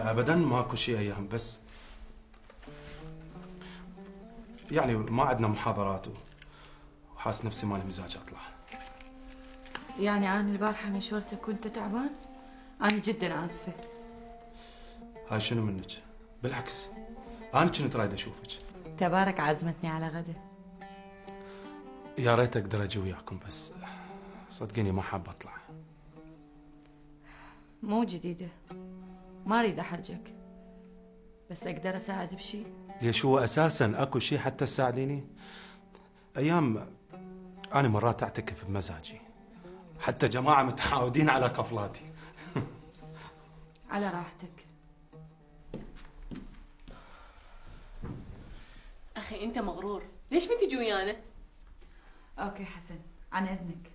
لا ابدا ماكو شيء ايام، بس يعني ما عندنا محاضرات وحاس نفسي مالي مزاج اطلع. يعني انا البارحه مشورتك وانت تعبان؟ انا جدا اسفه. هاي شنو منك؟ بالعكس انا كنت رايد اشوفك. تبارك عزمتني على غدا. يا ريت اقدر اجي وياكم، بس صدقيني ما حاب اطلع. مو جديده، ما اريد احرجك، بس اقدر اساعد بشيء. ليش هو اساسا اكو شيء حتى تساعديني؟ ايام انا مرات اعتكف بمزاجي، حتى جماعه متعودين على قفلاتي. على راحتك. اخي انت مغرور، ليش ما تجي ويانا؟ اوكي حسن، عن اذنك.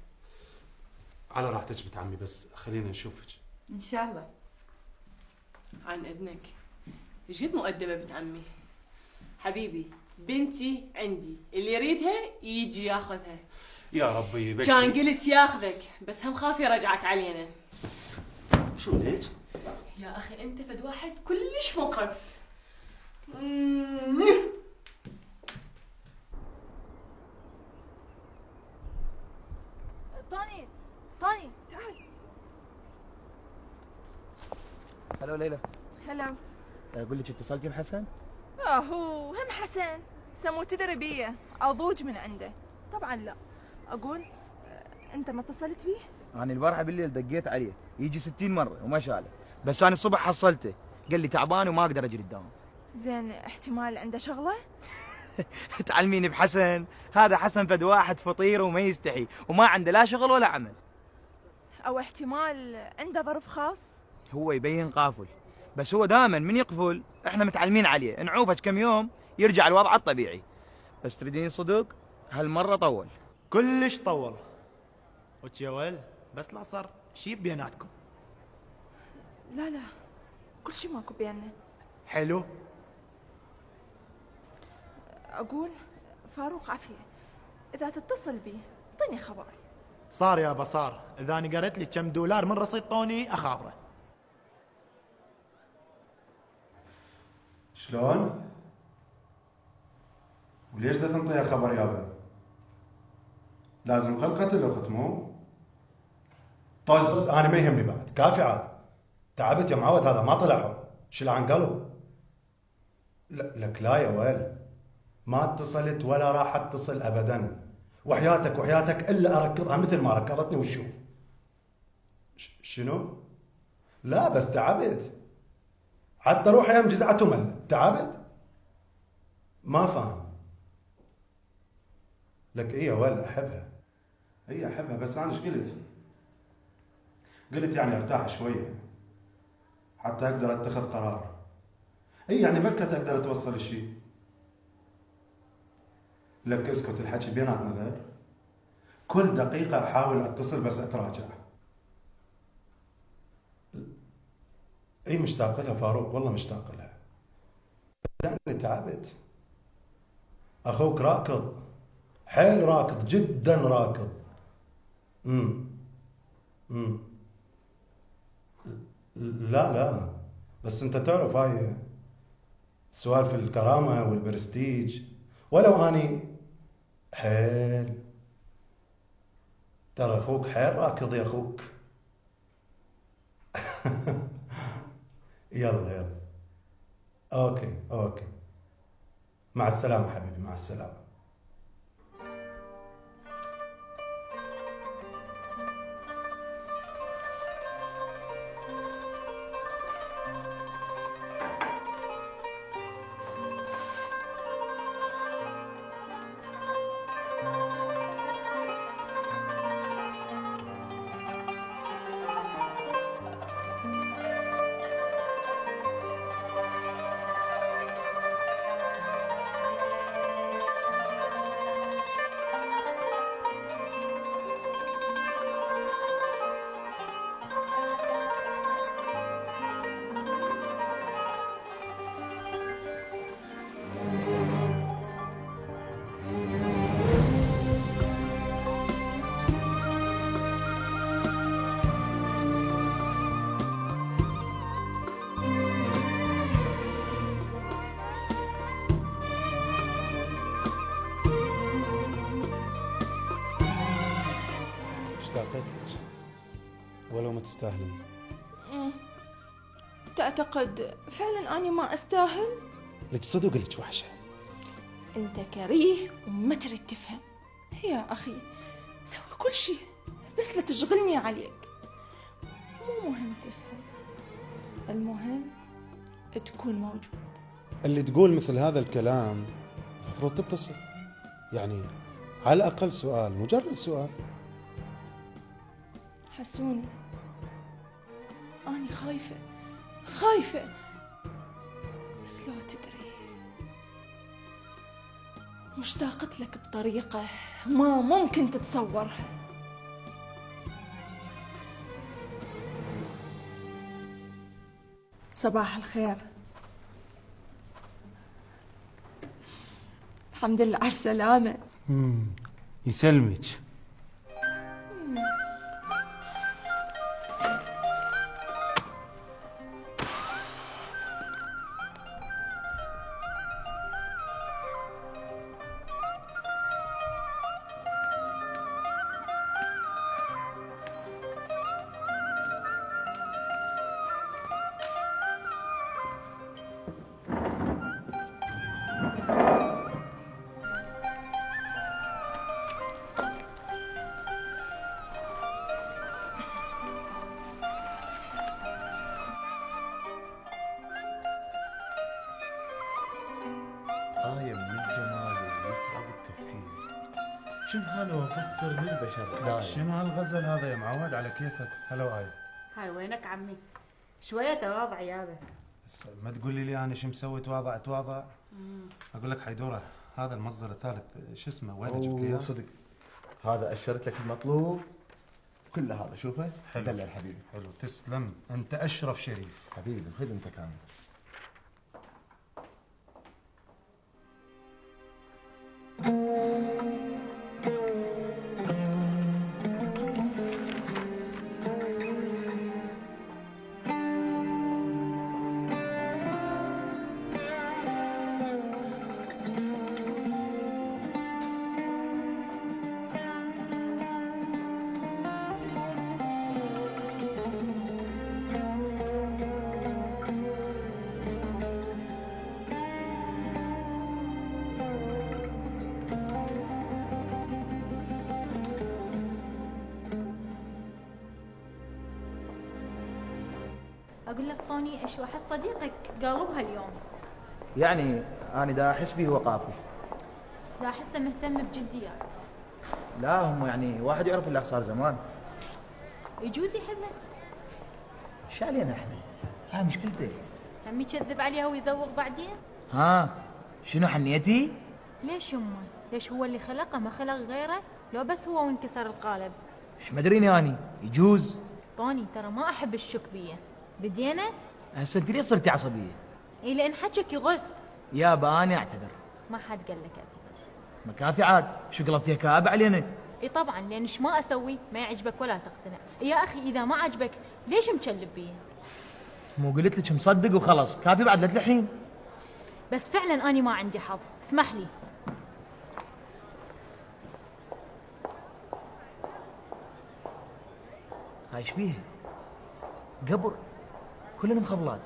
على راحتك بنت عمي، بس خلينا نشوفك. ان شاء الله. عن اذنك. ايش قد مؤدبه بنت عمي. حبيبي بنتي عندي، اللي يريدها يجي ياخذها. يا ربي يبكي. كان قلت ياخذك، بس هم خاف يرجعك علينا. شو ليش؟ يا اخي انت فد واحد كلش مقرف. طاني طاني تعال. هلو ليلى. هلا. اقول لك اتصلتي بحسن؟ هو هم حسن سمو تدري بيه اضوج من عنده. طبعا لا. اقول انت ما اتصلت بيه؟ انا البارحه بالليل دقيت عليه يجي 60 مره وما شاله، بس انا الصبح حصلته قال لي تعبان وما اقدر اجي قدامه. زين احتمال عنده شغله؟ تعلميني بحسن، هذا حسن فد واحد فطير وما يستحي وما عنده لا شغل ولا عمل. او احتمال عنده ظرف خاص؟ هو يبين قافل، بس هو دائما من يقفل احنا متعلمين عليه نعوفه كم يوم يرجع الوضع الطبيعي. بس تريدين صدق هالمره طول كلش طول. وش يا ول، بس لا صار شي بيناتكم. لا لا كل شيء ماكو بيننا. حلو. اقول فاروق عافيه، اذا تتصل بي اعطيني خبر. صار يا بصار، اذا اني قريت لي كم دولار من رصيد طوني اخابره. شلون؟ وليش دا تنطيها خبر يابا؟ لازم خلقة الاخت مو؟ طز انا ما يهمني بعد، كافي عاد. تعبت يا معود، هذا ما طلع شل عن قلب. لك لا يا ويل، ما اتصلت ولا راح اتصل ابدا، وحياتك وحياتك الا اركضها مثل ما ركضتني وشوف. شنو؟ لا بس تعبت، حتى روح ايام جزعته مل تعبت. ما فاهم. لك ايه يا ول احبها، هي احبها، بس انا ايش قلت؟ قلت يعني ارتاح شويه حتى اقدر اتخذ قرار. اي يعني بركة اقدر توصل الشيء. لك اسكت، الحكي بيناتنا غير. كل دقيقة احاول اتصل بس اتراجع. اي مشتاق لها فاروق، والله مشتاق لها. لاني تعبت. اخوك راكض، حيل راكض، جدا راكض. امم لا لا، بس انت تعرف هاي سوالف الكرامة والبرستيج، ولو اني حيل. ترى اخوك حيل راكض يا اخوك. يلا يلا. اوكي اوكي، مع السلامة حبيبي، مع السلامة. تستاهلين. تعتقد فعلا أني ما أستاهل؟ لك صدق لك وحشة. أنت كريه وما تريد تفهم. يا أخي سوي كل شيء بس لا تشغلني عليك. مو مهم تفهم، المهم تكون موجود. اللي تقول مثل هذا الكلام المفروض تتصل، يعني على الأقل سؤال، مجرد سؤال. حسوني أنا خايفة بس لو تدري مشتاقت لك بطريقة ما ممكن تتصورها. صباح الخير. الحمد لله على السلامة. يسلمك. آية من الجمال ويصعب التفسير. شنو هالو افسر للبشر؟ شنو هالغزل هذا يا معود؟ على كيفك. هلو آية. هاي وينك عمي؟ شوية تواضع يابا. بس ما تقولي لي أنا شو مسوي تواضع. أقول لك حيدورة، هذا المصدر الثالث شو اسمه؟ وين جبت لي إياه؟ صدق هذا أشرت لك المطلوب كل هذا. شوفه حلو. دلع حبيبي. حلو، تسلم، أنت أشرف شريف حبيبي خدمتك أنا. أقول لك طوني إيش واحد صديقك قالوها اليوم. يعني أنا دا أحس به هو قافل. لا أحسه مهتم بجديات. لا هم يعني واحد يعرف اللي صار زمان. يجوز يحبك. ايش علينا احنا؟ لا مشكلته. هم يكذب عليها ويزوق بعدين؟ ها شنو حنيتي؟ ليش يمه؟ ليش هو اللي خلقه ما خلق غيره؟ لو بس هو وانكسر القالب. ايش مدريني اني؟ يجوز. طوني ترى ما أحب الشك بيه. بدينا؟ هسه انت ليش صرتي عصبية؟ اي لأن حجك يغث. يابا أنا أعتذر. ما حد قال لك اعتذر. مكافي عاد، شو قلبتيها كآبة علينا؟ اي طبعا، لأن ايش ما أسوي ما يعجبك ولا تقتنع. يا أخي إذا ما عجبك ليش مكلب بيه؟ مو قلت لك مصدق وخلاص، كافي بعد لا تلحين. بس فعلا أنا ما عندي حظ، اسمح لي. هاي ايش بيها؟ قبر كلنا مخبلات.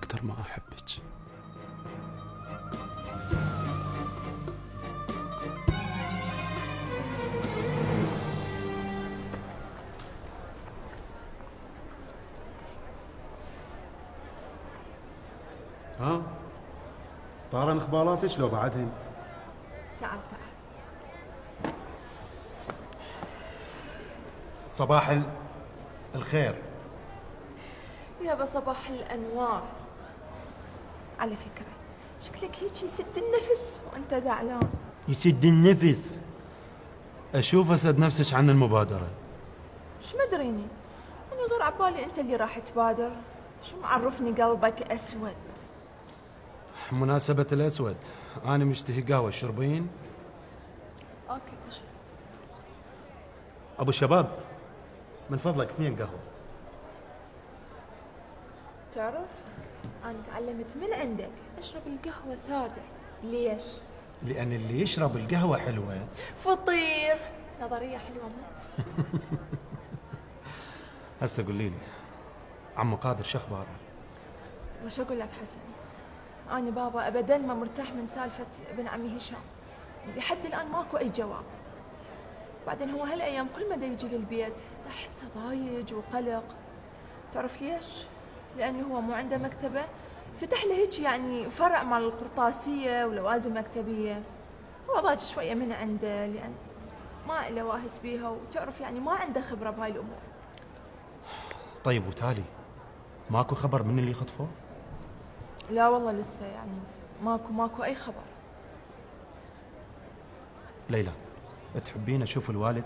أكثر ما أحبك. ها طارن اخباراتك لو بعدهم؟ تعال. صباح الخير. يابا صباح الأنوار. على فكرة شكلك هيك يسد النفس وأنت زعلان. يسد النفس؟ أشوف أسد نفسك عن المبادرة. شو مدريني أنا غير عبالي أنت اللي راح تبادر. شو معرفني قلبك أسود؟ مناسبة الأسود أنا مشتهي قهوة شربين؟ أوكي أشرب. أبو شباب من فضلك 2 قهوة. تعرف أنا تعلمت من عندك أشرب القهوة سادة. ليش؟ لأن اللي يشرب القهوة حلوة فطير. نظرية حلوة مو؟ هسه قولي لي عمو قادر شو اخباره؟ وش أقول لك حسن، أنا بابا أبدا ما مرتاح من سالفة ابن عمي هشام. لحد الآن ماكو أي جواب. بعدين هو هالأيام كل ما دا يجي للبيت أحسه ضايج وقلق. تعرف ليش؟ لأنه هو مو عنده مكتبة، فتح له هيك يعني فرع مال القرطاسية ولوازم مكتبية. هو ضايج شوية من عنده لأن ما له واهس بيها، وتعرف يعني ما عنده خبرة بهاي الأمور. طيب وتالي ماكو خبر من اللي خطفوه؟ لا والله لسه يعني ماكو أي خبر. ليلى تحبين أشوف الوالد؟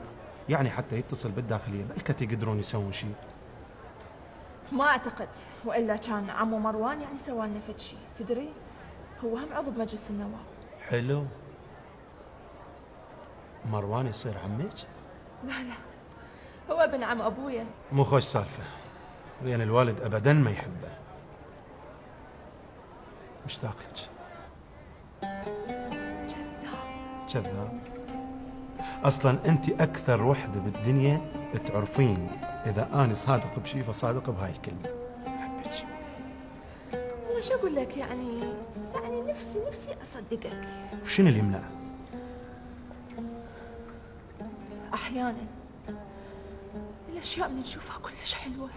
يعني حتى يتصل بالداخلية بلكت يقدرون يسوون شيء. ما أعتقد، وإلا كان عمو مروان يعني سوى لنا فد شيء. تدري هو هم عضو بمجلس النواب. حلو. مروان يصير عمك؟ لا هو ابن عم أبويا. مو خوش سالفة، لأن الوالد أبدا ما يحبه. مشتاق لك. كذاب. أصلا أنت أكثر وحدة بالدنيا تعرفين إذا أنا صادق بشي فصادق بهاي الكلمة. أحبك. وش أقول لك يعني نفسي أصدقك. وشنو اللي يمنع؟ أحيانا الأشياء اللي نشوفها كلش حلوة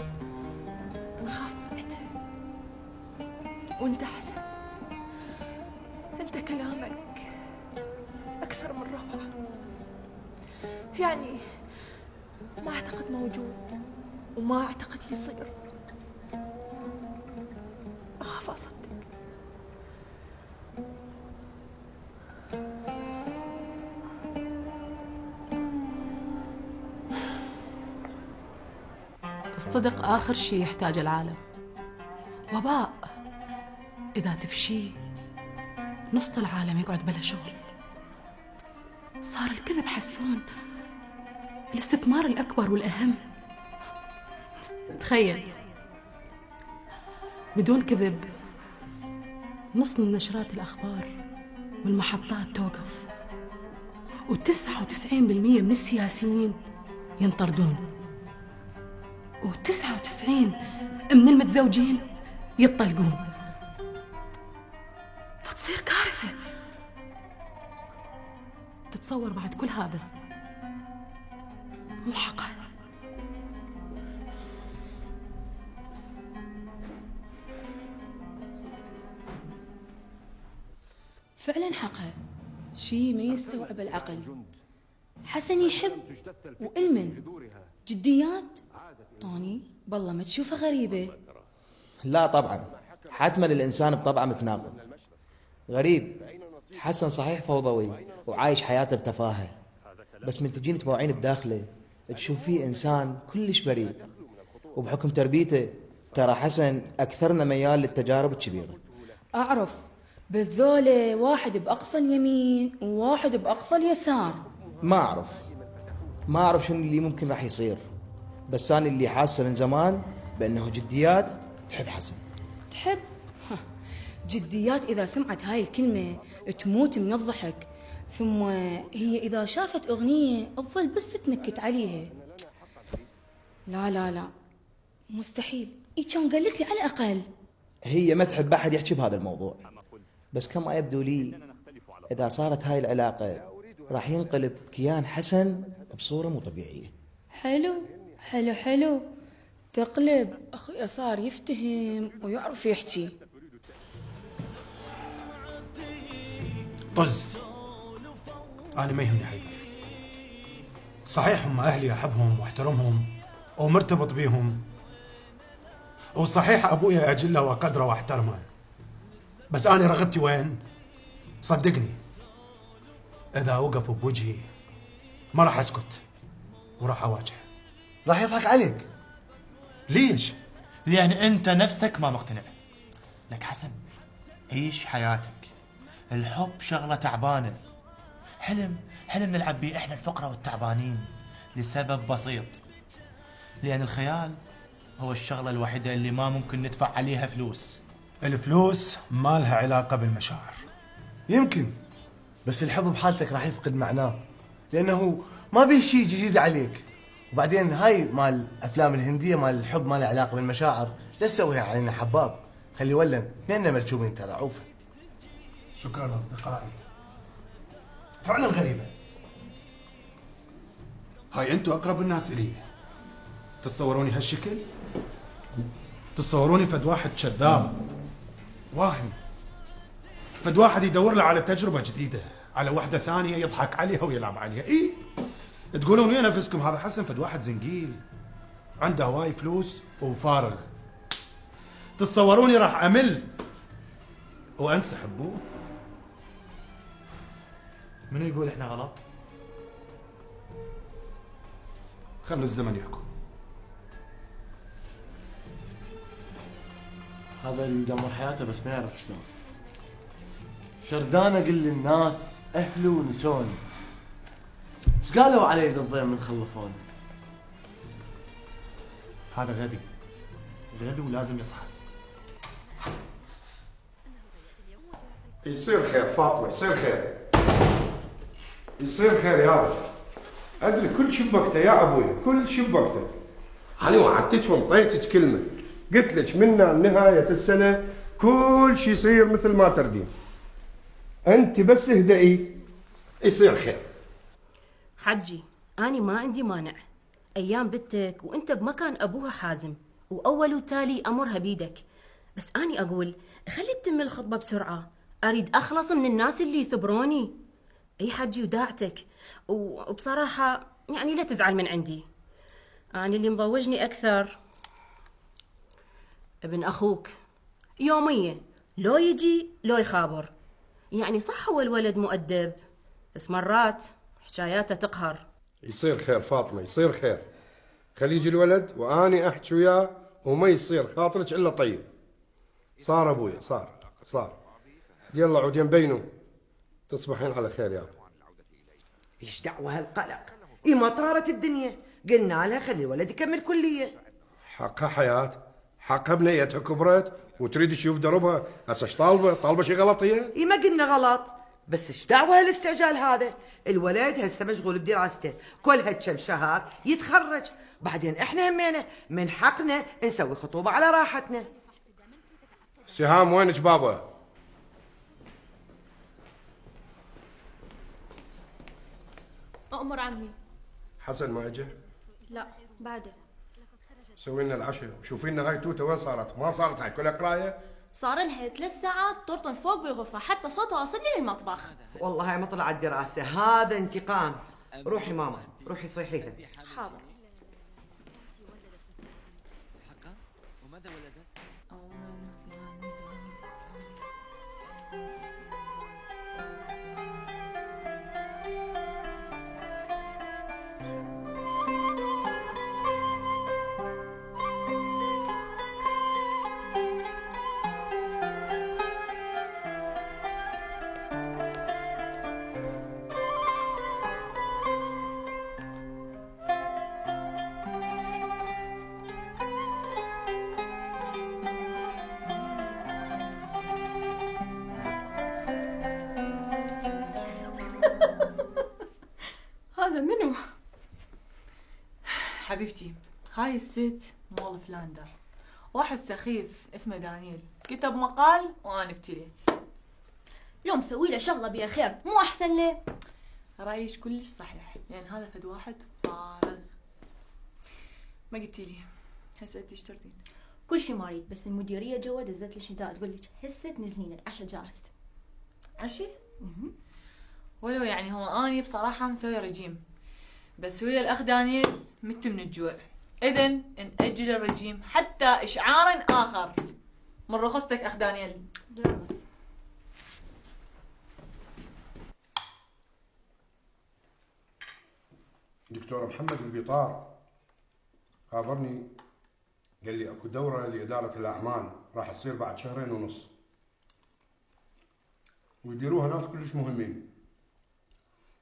نخاف منها. وأنت حسن، أنت كلامك أكثر من روعة. يعني ما أعتقد موجود وما أعتقد يصير. أخاف أصدق. الصدق آخر شيء يحتاج العالم. وباء إذا تفشي نص العالم يقعد بلا شغل. صار الكذب حسون الاستثمار الأكبر والأهم. تخيل بدون كذب نص من نشرات الأخبار والمحطات توقف، و99% من السياسيين ينطردون، و99 من المتزوجين يطلقون. فتصير كارثة. تتصور بعد كل هذا مو حقه. فعلا حقه، شيء ما يستوعب العقل. حسن يحب وإلمن جديات. طوني بالله ما تشوفها غريبة؟ لا طبعا، حتما الإنسان بطبعه متناقض. غريب. حسن صحيح فوضوي وعايش حياته بتفاهة، بس من تجين تباوعين بداخله تشوف فيه إنسان كلش بريء. وبحكم تربيته ترى حسن أكثرنا ميال للتجارب الكبيرة. أعرف، بس ذولا واحد بأقصى اليمين وواحد بأقصى اليسار. ما أعرف شنو اللي ممكن راح يصير، بس أنا اللي حاسه من زمان بأنه جديات تحب حسن. تحب؟ جديات إذا سمعت هاي الكلمة تموت من الضحك. ثم هي إذا شافت أغنية تظل بس تنكت عليها. لا لا لا مستحيل. كان قالت لي على الأقل. هي ما تحب أحد يحكي بهذا الموضوع، بس كما يبدو لي إذا صارت هاي العلاقة راح ينقلب كيان حسن بصورة مو طبيعية. حلو حلو حلو، تقلب أخوي صار يفتهم ويعرف يحكي. طز، أنا ما يهمني حيدر. صحيح هم أهلي أحبهم واحترمهم ومرتبط بيهم، وصحيح أبويا أجله وقدره واحترمه، بس أنا رغبتي وين؟ صدقني إذا وقفوا بوجهي ما راح أسكت وراح أواجه. راح يضحك عليك. ليش؟ لأن أنت نفسك ما مقتنع. لك حسن، عيش حياتك. الحب شغلة تعبانة، حلم نلعب بيه إحنا الفقراء والتعبانين، لسبب بسيط، لأن الخيال هو الشغلة الوحيدة اللي ما ممكن ندفع عليها فلوس. الفلوس ما لها علاقة بالمشاعر. يمكن، بس الحب بحالتك راح يفقد معناه، لأنه ما بيه شيء جديد عليك. وبعدين هاي مال الأفلام الهندية مال الحب ما له علاقة بالمشاعر، لا تسويها علينا حباب. خلي ولن اثنيننا ملجومين ترى. عوفة. شكرا أصدقائي، فعلا غريبة. هاي أنتوا أقرب الناس إلي، تتصوروني هالشكل؟ تتصوروني فد واحد كذاب واهم، فد واحد يدور له على تجربة جديدة، على وحدة ثانية يضحك عليها ويلعب عليها. إيه تقولون ويا نفسكم هذا حسن فد واحد زنقيل عنده هواي فلوس وفارغ. تتصوروني راح أمل وأنسحب؟ منو يقول إحنا غلط؟ خلوا الزمن يحكم. هذا اللي يدمر حياته بس ما يعرف شلون. شردان اقول للناس اهلي ونسوني، ايش قالوا علي للضيم من خلفوني؟ هذا غبي غبي ولازم يصحى. يصير خير فاطمة، يصير خير، يصير خير يا رجل. أدري كل شيء بوقته يا أبوي، كل شيء بوقته. أنا وعدتك وانطيتك كلمة، قلت لك من نهاية السنة كل شيء يصير مثل ما تردين. أنت بس اهدئي يصير خير. حجي أنا ما عندي مانع، أيام بنتك وأنت بمكان أبوها حازم، وأول وتالي أمرها بيدك، بس أنا أقول خلي تتم الخطبة بسرعة، أريد أخلص من الناس اللي يثبروني. أي حجي وداعتك، وبصراحة يعني لا تزعل من عندي، أنا اللي مضوجني أكثر ابن أخوك، يوميا لو يجي لو يخابر. يعني صح هو الولد مؤدب، بس مرات حكاياته تقهر. يصير خير فاطمة، يصير خير. خلي يجي الولد وأني أحكي وياه وما يصير خاطرك إلا طيب. صار أبوي، صار. يلا عودين بينه، تصبحين على خير يا أبو. ايش دعوة هالقلق؟ اي ما طارت الدنيا، قلنا لها خلي الولد يكمل كلية. حقها حياة، حقها بنيتها كبرت وتريد تشوف دربها، هسه ايش طالبة شي غلط هي؟ اي ما قلنا غلط، بس ايش دعوة هالاستعجال هذا؟ الولد هسه مشغول بدراسته، كلها كم شهر يتخرج، بعدين احنا همينا من حقنا نسوي خطوبة على راحتنا. سهام وينك بابا؟ أأمر عمي. حسن ما اجى؟ لا بعده. سوي لنا العشاء، شوفي لنا هاي توته وين صارت؟ ما صارت هاي كلها قرايه؟ صار لها 3 ساعات ترطن فوق بالغرفة، حتى صوتها واصل لي للمطبخ. والله هاي ما طلعت دراسة، هذا انتقام. روحي ماما، روحي صيحيها. حاضر. وماذا ولدت؟ هذا منو؟ حبيبتي هاي الست مول فلاندر، واحد سخيف اسمه دانيال كتب مقال وانا ابتليت. لو مسوي له شغله بيها خير مو احسن له؟ رايش كلش صحيح، لان هذا فد واحد فارغ. ما قلتي لي هسه انت ايش تردين؟ كل شيء ما اريد، بس المديريه جوا دزت لي شتاء تقول لك هسه تنزلين العشاء جاهز. عشاء؟ ولو يعني هو اني بصراحه مسوي رجيم، بس ويا الاخ دانيال مت من الجوع. اذن نأجل الرجيم حتى اشعار اخر. من رخصتك اخ دانيال. دكتور محمد البيطار خابرني، قال لي اكو دورة لإدارة الأعمال راح تصير بعد 2.5 شهر، ويديروها ناس كلش مهمين،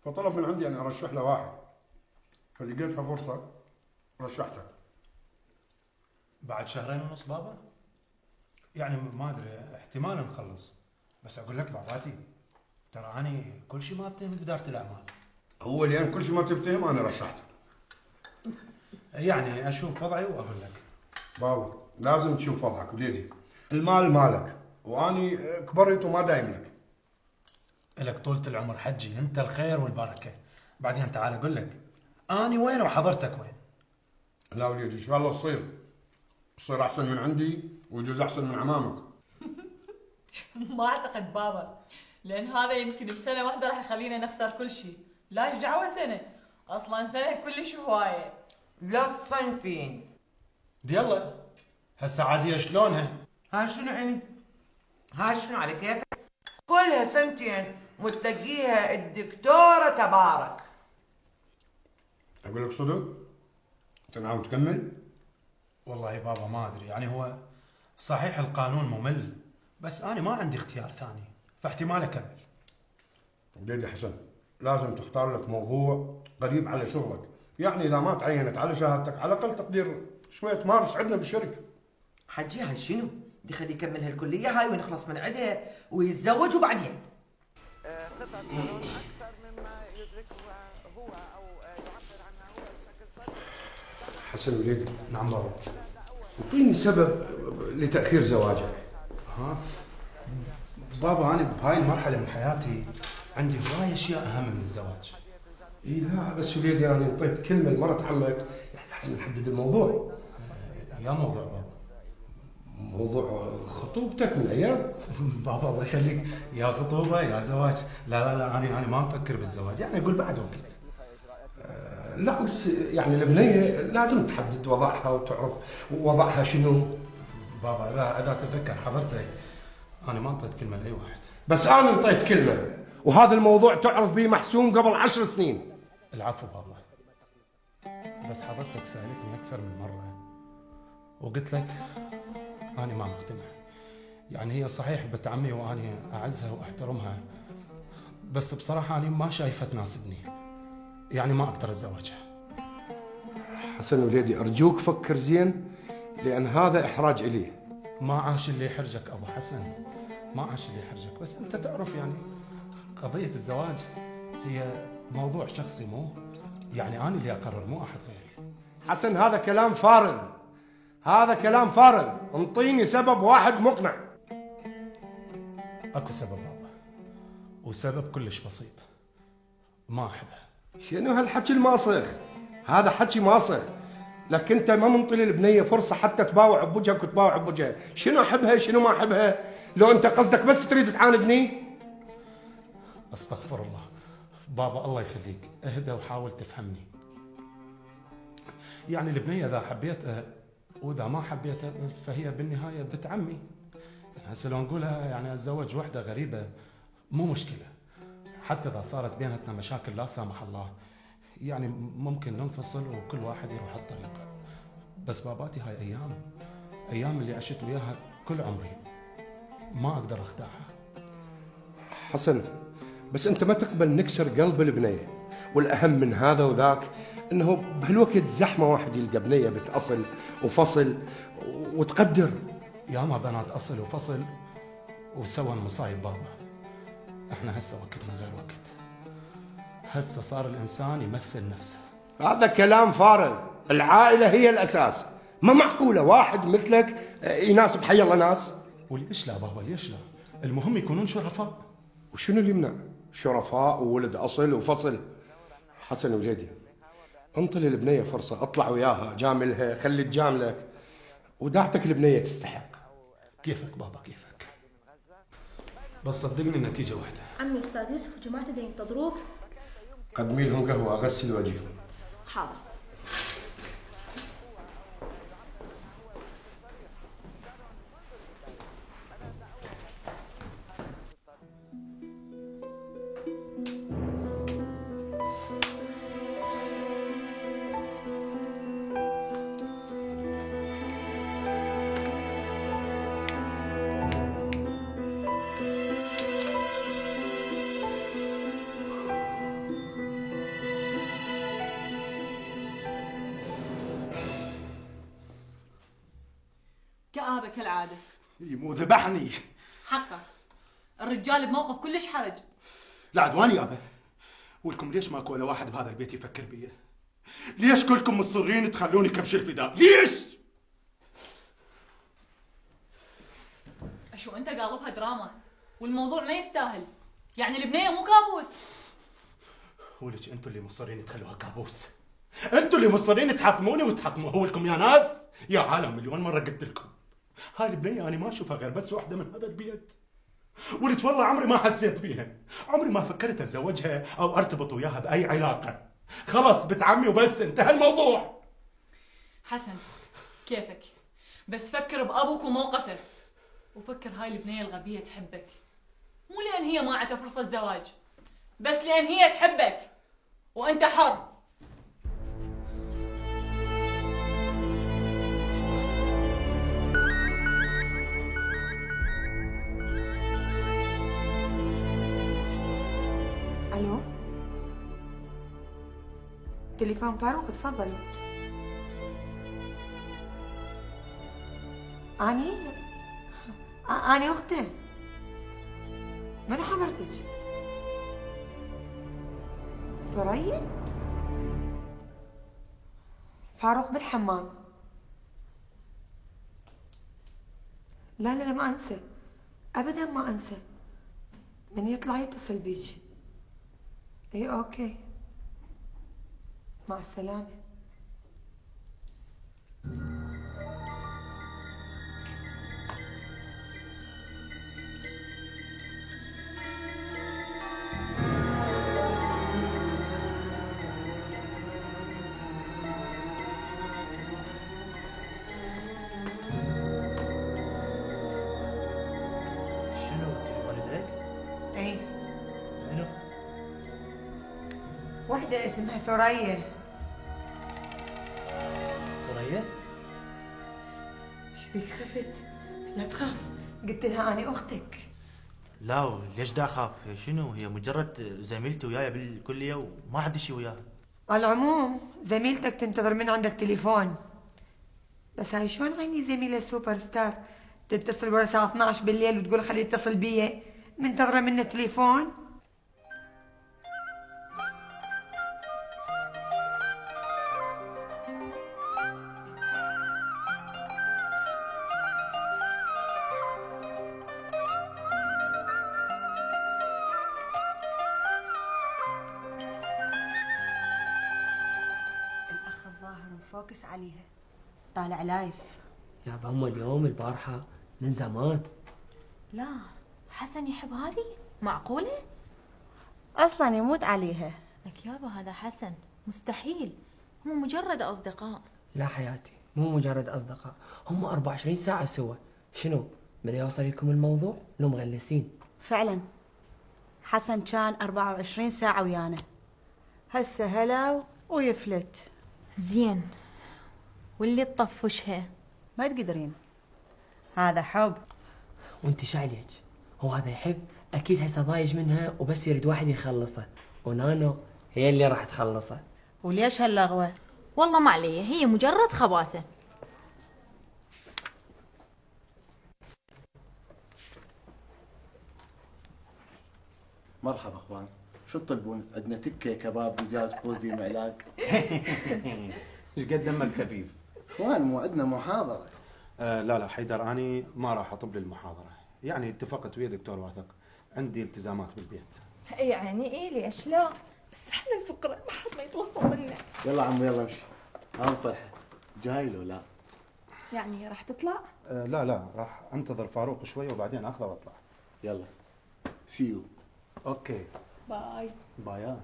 فطلب من عندي أن أرشح له واحد، فلقيتها فرصة رشحتك. بعد 2.5 شهر بابا؟ يعني ما ادري، احتمال نخلص، بس اقول لك باباتي ترى انا كل شيء ما افتهم بإدارة الأعمال. هو لأن كل شيء ما تفتهم أنا رشحتك. يعني اشوف وضعي واقول لك. بابا لازم تشوف وضعك وليدي، المال مالك واني كبرت وما دايم لك. لك طولة العمر حجي، انت الخير والبركة. بعدين تعال اقول لك اني وين وحضرتك وين. لا وليدي ان شاء الله تصير احسن من عندي ويجوز احسن من عمامك. ما اعتقد بابا، لان هذا يمكن بسنه واحده راح يخلينا نخسر كل شيء. لا ايش دعوه سنه، اصلا سنه كلش هوايه. لا تصنفين. يلا هسه عادية شلونها؟ ها شنو يعني؟ ها شنو على كيفك؟ كلها 2 سنين وتلاقيها الدكتورة تبارك. اقول لك صدق؟ انت ناوي تكمل؟ والله بابا ما ادري، يعني هو صحيح القانون ممل، بس انا ما عندي اختيار ثاني، فاحتمال اكمل. وليدي حسن، لازم تختار لك موضوع قريب على شغلك، يعني اذا ما تعينت على شهادتك على الاقل تقدر شويه تمارس عندنا بالشركه. حجي هاي شنو؟ دي خليه يكمل هالكليه هاي ونخلص من عندها ويتزوج وبعدين. خطط يرون اكثر مما يدركها هو او يعبر عنها هو بشكل صريح. حسن وليدي. نعم بابا. اعطيني سبب لتاخير زواجك. ها بابا، انا بهاي المرحله من حياتي عندي هواي اشياء اهم من الزواج. اي لا بس وليدي انا انطيت كلمه لمرت عمك، يعني لازم نحدد الموضوع. يا موضوع بابا؟ موضوع خطوبتك من ايام. بابا الله يخليك، يا خطوبه يا زواج. لا انا ما مفكر بالزواج، يعني اقول بعد وقت. لا بس يعني البنيه لازم تحدد وضعها وتعرف وضعها شنو. بابا اذا تتذكر حضرتك انا ما انطيت كلمه لاي واحد. بس انا انطيت كلمه، وهذا الموضوع تعرف به محسوم قبل 10 سنين. العفو بابا، بس حضرتك سألتني أكثر من مرة وقلت لك أنا ما مقتنع. يعني هي صحيح بنت عمي وأنا أعزها وأحترمها، بس بصراحة أنا ما شايفها تناسبني، يعني ما أقدر أتزوجها. حسن وليدي أرجوك فكر زين، لأن هذا إحراج إلي. ما عاش اللي يحرجك أبو حسن، ما عاش اللي يحرجك، بس أنت تعرف يعني قضية الزواج هي موضوع شخصي، مو يعني أنا اللي أقرر، مو أحد غيري. حسن هذا كلام فارغ، هذا كلام فارغ. انطيني سبب واحد مقنع. أكو سبب بابا، وسبب كلش بسيط، ما أحبها. شنو هالحكي الماسخ؟ هذا حكي ماسخ. لك أنت ما منطي البنية فرصة حتى تباوع بوجهك وتباوع بوجهها. شنو أحبها شنو ما أحبها؟ لو أنت قصدك بس تريد تعاندني. استغفر الله بابا، الله يخليك اهدى وحاول تفهمني. يعني البنية إذا حبيتها وإذا ما حبيتها فهي بالنهاية بنت عمي. هسه لو نقولها يعني أتزوج وحدة غريبة مو مشكلة، حتى إذا صارت بيناتنا مشاكل لا سامح الله، يعني ممكن ننفصل وكل واحد يروح الطريق. بس باباتي هاي أيام اللي عشت وياها كل عمري، ما أقدر أخدعها. حسن بس أنت ما تقبل نكسر قلب البنية، والأهم من هذا وذاك أنه بهالوقت زحمة واحد يلقى بنية بتأصل وفصل وتقدر. ياما بنات أصل وفصل وسوى المصايب بابا. احنا هسه وقت من غير وقت، هسه صار الإنسان يمثل نفسه. هذا كلام فارغ. العائلة هي الأساس، ما معقولة واحد مثلك يناسب حي الله ناس. وليش لا بابا ليش لا؟ المهم يكونون شرفاء. وشنو اللي يمنع؟ شرفاء وولد أصل وفصل. حسن وليدي انطي للبنية فرصة، اطلع وياها جاملها، خلي تجاملك، وداعتك البنية تستحق. كيفك بابا كيفك، بس صدقني النتيجة واحدة. عمي أستاذ يوسف وجماعته دا ينتظروك. قدمي لهم قهوة أغسل وجههم. حاضر. كآبة كالعادة. مو ذبحني. حقه. الرجال بموقف كلش حرج. لا عدواني يابا. ولكم ليش ماكو ولا واحد بهذا البيت يفكر بيا؟ ليش كلكم مصرين تخلوني كبش الفداء؟ ليش؟ شو انت قالبها دراما والموضوع ما يستاهل. يعني البنية مو كابوس. ولك انتوا اللي مصرين تخلوها كابوس. انتوا اللي مصرين تحطموني وتحطموها لكم يا ناس. يا عالم مليون مرة قلت لكم هاي البنية انا ما اشوفها غير بس واحدة من هذا البيت. ولك والله عمري ما حسيت فيها، عمري ما فكرت اتزوجها او ارتبط وياها باي علاقة. خلاص بنت عمي وبس انتهى الموضوع. حسن كيفك، بس فكر بابوك وموقفه، وفكر هاي البنية الغبية تحبك، مو لان هي ما عندها فرصة زواج، بس لان هي تحبك وانت حر. الو، تليفون فاروق، تفضلي. أني أخته. من حضرتك؟ ثريا؟ فاروق بالحمام. لا لا لا ما أنسى، أبدا ما أنسى. من يطلع يتصل بيك. اي اوكي، مع السلامة. شنو والدك؟ اي منو؟ وحدة اسمها ثريا. ثريا؟ شبيك خفت؟ لا تخاف، قلت لها أنا أختك. لا ليش دا اخاف؟ شنو هي مجرد زميلتي وياي بالكلية وما عندي شي وياها. على العموم زميلتك تنتظر من عندك تليفون، بس هاي شلون عيني زميلة سوبر ستار تتصل ورا الساعة 12 بالليل وتقول خليه يتصل بيا، منتظرة منه تليفون؟ الأخ الظاهر مفوكس عليها، طالع لايف. يابا هم اليوم البارحة من زمان. لا حسن يحب هذه؟ معقولة؟ أصلا يموت عليها. لك يابا هذا حسن مستحيل، هم مجرد أصدقاء. لا حياتي مو مجرد أصدقاء، هم 24 ساعة سوا. شنو بدي يوصل لكم الموضوع؟ لو مغلسين. فعلا حسن كان 24 ساعة ويانا، هسه هلا ويفلت. زين، واللي تطفشها؟ ما تقدرين، هذا حب. وانت شعليك، هو هذا يحب اكيد هسه ضايج منها وبس يريد واحد يخلصه، ونانو هي اللي راح تخلصه. وليش هاللغوة؟ والله ما علي، هي مجرد خباثة. مرحبا اخوان، شو تطلبون؟ عندنا تكه، كباب، دجاج، كوزي، معلاق. ايش قد دمك خفيف؟ اخوان مو عندنا محاضره. لا حيدر، اني ما راح اطب للمحاضره، يعني اتفقت ويا دكتور واثق، عندي التزامات بالبيت. يعني ليش لا؟ بس احنا الفقره ما حد ما يتوصل لنا. يلا عمو يلا امشي. طلحه جاي لو لا؟ يعني راح تطلع؟ لا راح انتظر فاروق شويه وبعدين اخذه واطلع. يلا سيو. اوكي باي. بايات.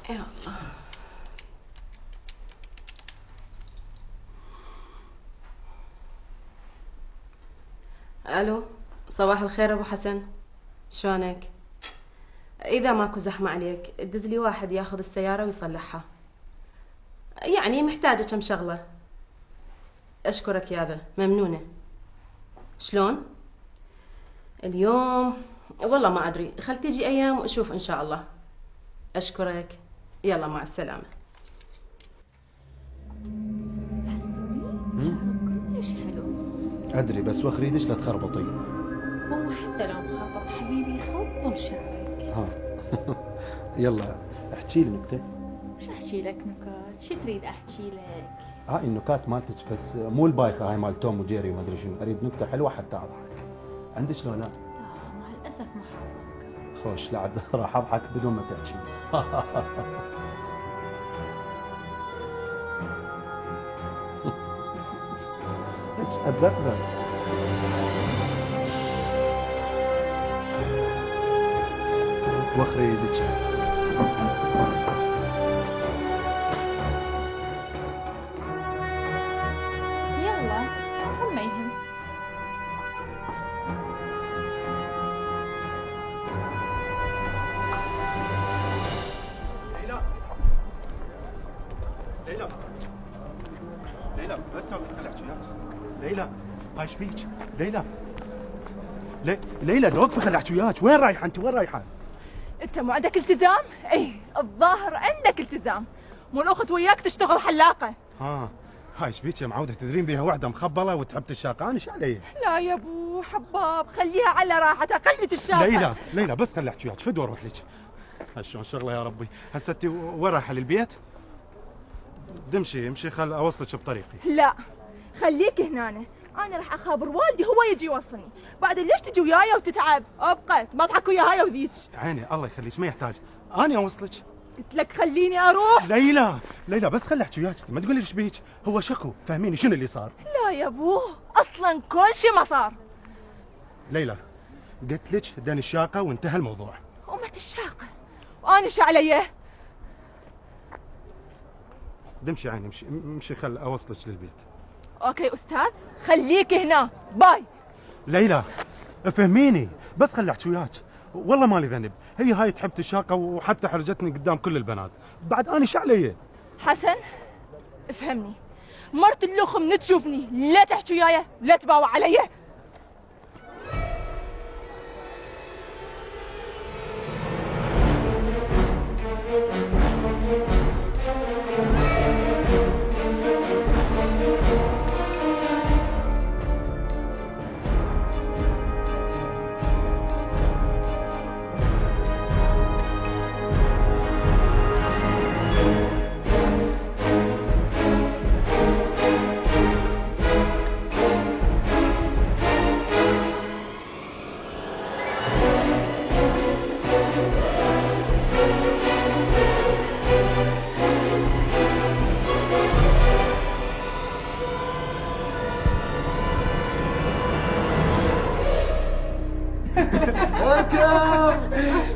يا الله. الو، صباح الخير ابو حسن، شلونك؟ اذا ماكو زحمه عليك دز لي واحد ياخذ السياره ويصلحها، يعني محتاجه كم شغله. اشكرك يابا، ممنونه. شلون اليوم؟ والله ما ادري، خل تجي ايام واشوف ان شاء الله. اشكرك، يلا مع السلامه. كلش حلو. ادري بس وخري ليش لا تخربطي؟ هو حتى لو مخربط حبيبي خبل شعرك. ها يلا احكي لي نكته. وش احكي لك نكات؟ شو تريد احكي لك؟ هاي النكات مالتك بس مو البايخه هاي مال توم وجيري وما ادري شنو، اريد نكته حلوه حتى اضحك. عندك لو لا؟ مع الاسف ما حاضر. خوش لا عاد راح اضحك بدون ما تحكي. اتذبذب. وخري يدك. يلا ما يهم. ليلى بس خلي احكي ليلى هاي ايش بيك؟ ليلى دوقفي خلي احكي وياك. وين رايحه انت؟ وين رايحه؟ انت مو عندك التزام؟ اي الظاهر عندك التزام. مو الاخت وياك تشتغل حلاقه. هاي ايش بيك يا معوده؟ تدرين بيها وحده مخبله وتحب الشاقه، انا ايش علي؟ لا يا ابو حباب، خليها على راحتها، قلة الشاقه. ليلى بس خلي احكي وياك. فدوى اروح لك. شلون شغله يا ربي؟ هسه انت وين رايحه؟ للبيت؟ امشي خل اوصلك بطريقي. لا خليك هنا، انا راح اخابر والدي هو يجي يوصلني. بعد ليش تجي وياي وتتعب؟ ابقى تضحك ويا هاي وذيك. عيني الله يخليك ما يحتاج، انا اوصلك. قلت لك خليني اروح. ليلى بس خلي احكي وياك، ما تقولي ايش بيك. هو شكو، فهميني شنو اللي صار. لا يا ابوه اصلا كل شيء ما صار. ليلى قلت لك داني الشاقه وانتهى الموضوع. امة الشاقه وانا ايش علي؟ امشي عيني امشي خل اوصلك للبيت. اوكي استاذ خليك هنا، باي. ليلى فهميني بس خلي احكي وياك، والله مالي ذنب، هي هاي تحب الشاقه وحتى حرجتني قدام كل البنات، بعد انا ايش علي؟ حسن افهمني، مرت اللخم من تشوفني لا تحكي وياي لا تباوع علي.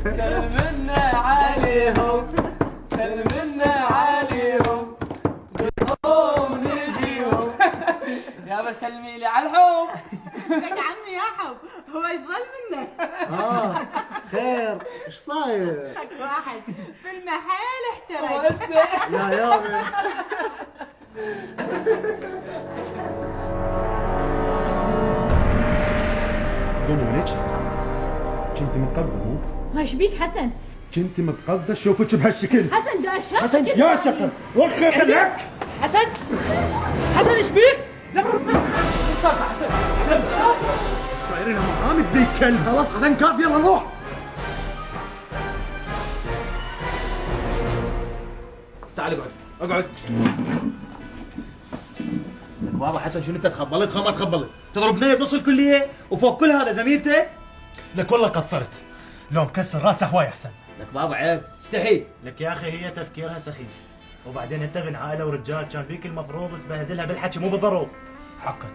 سلمنا عليهم سلمنا عليهم قوم نجيهم. يابا سلمي لي على الحب. لك عمي يا حب، هو ايش ظل منك؟ خير ايش صاير؟ حق واحد في المحل احترق. لا يابا ظن ليش كنت متقصده مو؟ ما ايش بيك حسن؟ كنت متقصده اشوفك بهالشكل. حسن ده الشخص حسن يا شقر وخيت لك. حسن حسن ايش بيك؟ لا صار حسن صايرين معامل ذي الكلب. خلاص حسن كافي يلا روح. تعال اقعد اقعد. بابا حسن شنو انت تخبلت ما تخبلت؟ تضربني بنص الكليه وفوق كل هذا زميلتك؟ لك والله قصرت، لو مكسر راسه هواي احسن. لك بابا عيب استحي. لك يا اخي هي تفكيرها سخيف، وبعدين انت من عائله ورجال كان فيك المفروض تبهدلها بالحكي مو بالضروب. حقك،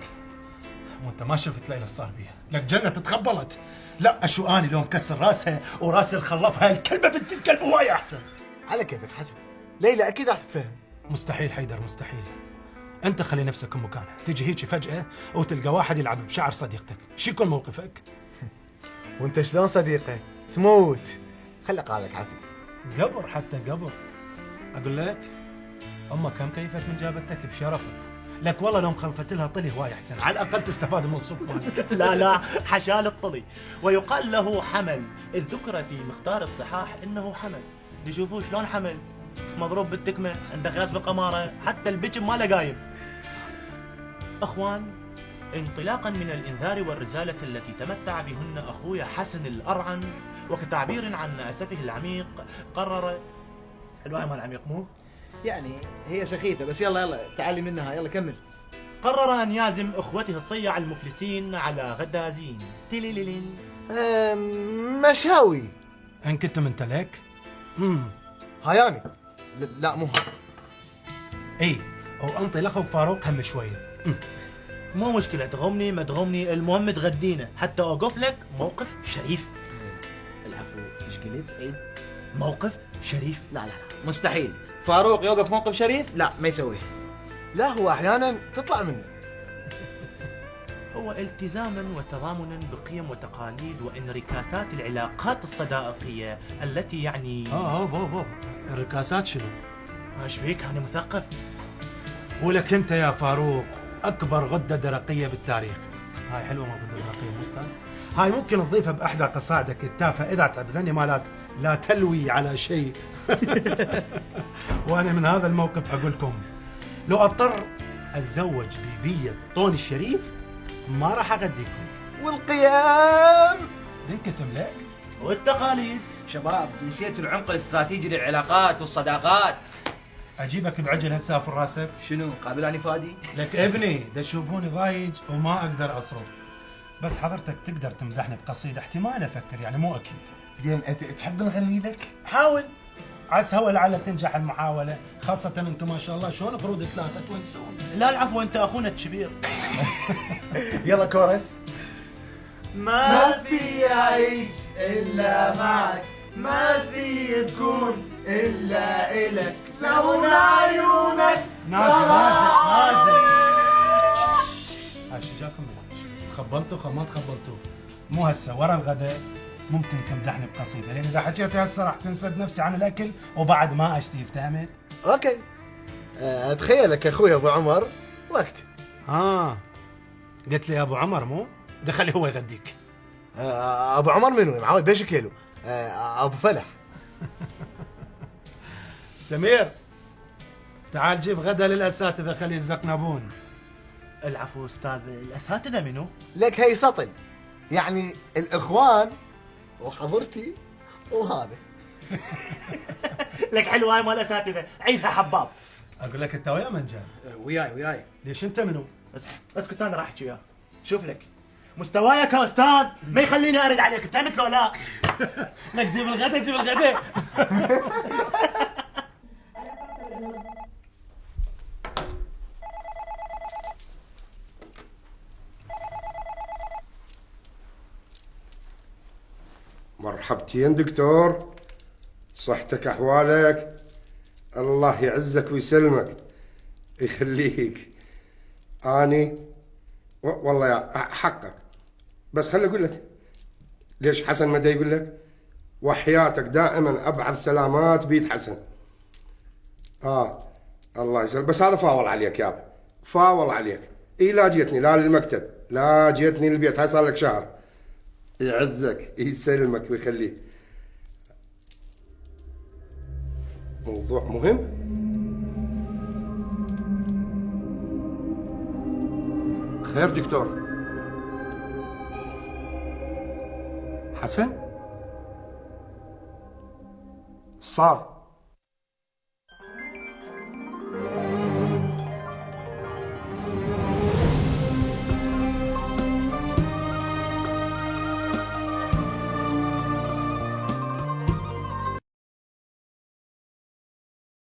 وانت ما شفت ليلى صار بيها، لك جنة تخبلت. لا اشو اني لو مكسر راسها وراس الخلاف هاي الكلبه بنت الكلب هواي احسن. على كيفك حسن، ليلى اكيد راح تتفهم. مستحيل حيدر مستحيل. انت خلي نفسك مكانها، تجي هيك فجأة وتلقى واحد يلعب بشعر صديقتك، شو يكون موقفك؟ وانت شلون صديقه؟ تموت. خلي قالك عافية. قبر حتى قبر. اقول لك امك كم كيفت من جابتك بشرفك. لك والله لو مخلفت لها طلي هواي احسن، على الاقل تستفاد من الصوت مالك. لا حشال الطلي، ويقال له حمل، إذ ذكر في مختار الصحاح انه حمل. تشوفوه شلون حمل؟ مضروب بالتكمه، عنده خياس بالقماره، حتى البجم ماله قايم. اخوان، انطلاقا من الانذار والرساله التي تمتع بهن اخويا حسن الارعن، وكتعبير عن اسفه العميق، قرر حلوه مال العميق مو؟ يعني هي سخيفه بس يلا تعالي منها يلا كمل. قرر ان يعزم اخوته الصيع المفلسين على غدا زين. تليلين. مشاوي. ان كنتم انت لك؟ هاياني. لا مو هاي. اي وانطي لاخوك فاروق هم شويه. مو مشكله، تغمني ما تغمني، المهم تغدينا حتى اوقف لك موقف شريف. العفو ايش قلت؟ عيد. موقف شريف. لا مستحيل فاروق يوقف موقف شريف، لا ما يسويه. لا هو احيانا تطلع منه. هو التزاما وتضامنا بقيم وتقاليد وانركاسات العلاقات الصداقيه التي يعني الركاسات شنو؟ ايش بيك انا مثقف. ولك انت يا فاروق اكبر غده درقيه بالتاريخ. هاي حلوه ما غده درقيه مستان. هاي ممكن تضيفها باحدى قصائدك التافهه اذا تعبدني مالات لا تلوي على شيء. وانا من هذا الموقف اقول لكم لو اضطر اتزوج ببيه طون الشريف ما راح اغديكم. والقيام انكتم لك والتقاليد. شباب نسيتوا العمق الاستراتيجي للعلاقات والصداقات. اجيبك بعجل هسه في راسك. شنو قابل اني فادي؟ لك ابني دا تشوفوني ضايج وما اقدر اصرف، بس حضرتك تقدر تمدحني بقصيده احتمال افكر يعني مو اكيد. زين انت تحب نغني لك؟ حاول عسى ولعل تنجح المحاوله، خاصه انتم ما شاء الله شلون فروض ثلاثه تونسون. لا العفو انت اخونا الكبير. يلا كورس. ما في عيش الا معك، ما في تكون الا الك، لون عيونك. نازل هاي شو جاكم من تخبلتوا ما تخبلتوا؟ مو هسه ورا الغداء ممكن تمدحني بقصيده، لان اذا حكيت هسه راح تنسد نفسي عن الاكل وبعد ما اشتي. فهمت؟ اوكي. اتخيلك اخوي ابو عمر وقت. قلت لي يا ابو عمر مو؟ دخلي هو يغديك. ابو عمر منو؟ معود بيش كيلو. ابو فلح. سمير تعال جيب غدا للاساتذه خلي يزقنبون. العفو استاذ، الاساتذه منو؟ لك هي سطل، يعني الاخوان وحضرتي وهذا. لك حلوه هاي مال الاساتذه، عيدها حباب. اقول لك انت ويا من جاي؟ وياي. ليش انت منو؟ اسكت انا راح احكي وياك. شوف لك مستواي كاستاذ ما يخليني ارد عليك، فهمت لو لا؟ لك جيب الغداء. مرحبتين دكتور، صحتك احوالك؟ الله يعزك ويسلمك يخليك. اني والله يا حقك، بس خلي اقول لك ليش حسن ما دا يقول لك؟ وحياتك دائما ابعث سلامات بيت حسن. الله يسلمك، بس هذا فاول عليك يابا، فاول عليك. لا جيتني لا للمكتب لا جيتني للبيت، هاي صار لك شهر. يعزك يسلمك ويخليك. موضوع مهم. خير دكتور؟ حسن؟ صار